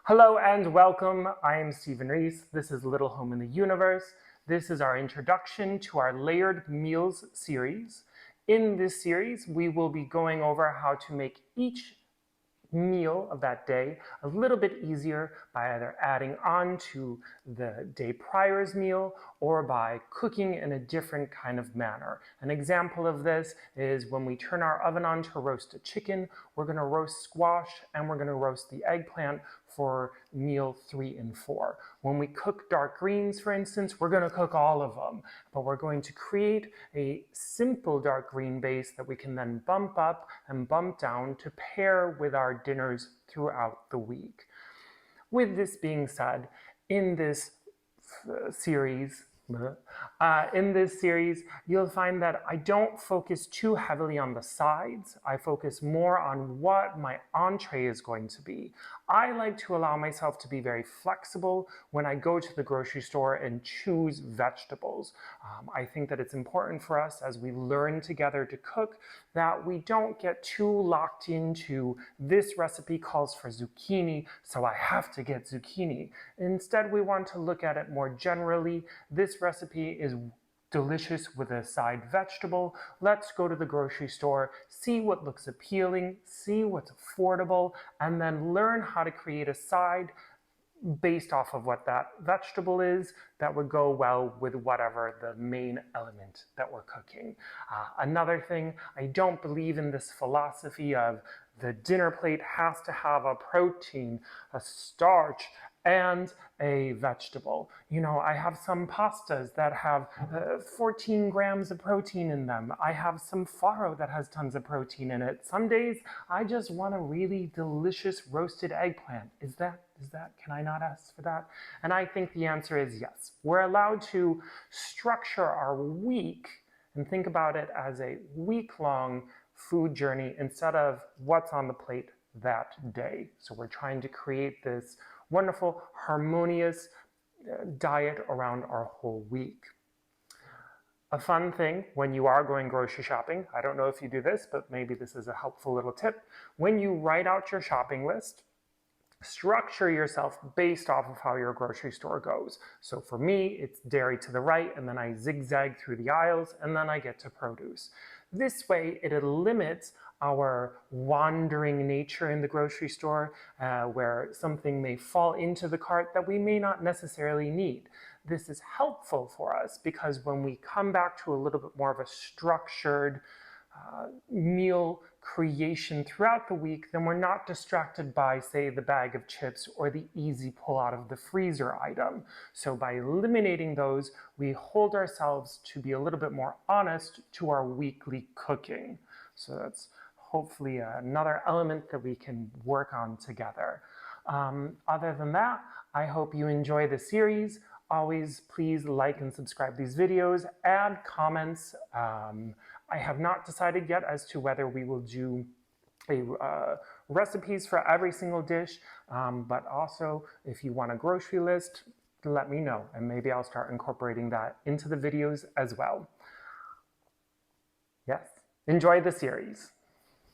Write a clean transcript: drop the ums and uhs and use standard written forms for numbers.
Hello and welcome. I am Stephen Reese. This is Little Home in the Universe. This is our introduction to our layered meals series. In this series, we will be going over how to make each meal of that day a little bit easier by either adding on to the day prior's meal or by cooking in a different kind of manner. An example of this is when we turn our oven on to roast a chicken, we're going to roast squash and we're going to roast the eggplant for meal 3 and 4. When we cook dark greens, for instance, we're going to cook all of them, but we're going to create a simple dark green base that we can then bump up and bump down to pair with our dinners throughout the week. With this being said, in this series, you'll find that I don't focus too heavily on the sides. I focus more on what my entree is going to be. I like to allow myself to be very flexible when I go to the grocery store and choose vegetables. I think that it's important for us as we learn together to cook that we don't get too locked into this recipe calls for zucchini, so I have to get zucchini. Instead, we want to look at it more generally. This recipe is delicious with a side vegetable. Let's go to the grocery store, see what looks appealing, see what's affordable, and then learn how to create a side based off of what that vegetable is that would go well with whatever the main element that we're cooking. Another thing, I don't believe in this philosophy of the dinner plate has to have a protein, a starch, and a vegetable. You know, I have some pastas that have 14 grams of protein in them. I have some farro that has tons of protein in it. Some days I just want a really delicious roasted eggplant. Can I not ask for that? And I think the answer is yes. We're allowed to structure our week and think about it as a week-long food journey instead of what's on the plate that day. So we're trying to create this wonderful, harmonious diet around our whole week. A fun thing when you are going grocery shopping, I don't know if you do this, but maybe this is a helpful little tip. When you write out your shopping list, structure yourself based off of how your grocery store goes. So for me, it's dairy to the right, and then I zigzag through the aisles, and then I get to produce. This way, it limits our wandering nature in the grocery store, where something may fall into the cart that we may not necessarily need. This is helpful for us because when we come back to a little bit more of a structured meal creation throughout the week, then we're not distracted by, say, the bag of chips or the easy pull out of the freezer item. So by eliminating those, we hold ourselves to be a little bit more honest to our weekly cooking. So that's hopefully another element that we can work on together. Other than that, I hope you enjoy the series. Always please like and subscribe these videos, add comments. I have not decided yet as to whether we will do recipes for every single dish, but also if you want a grocery list, let me know and maybe I'll start incorporating that into the videos as well. Yes, enjoy the series.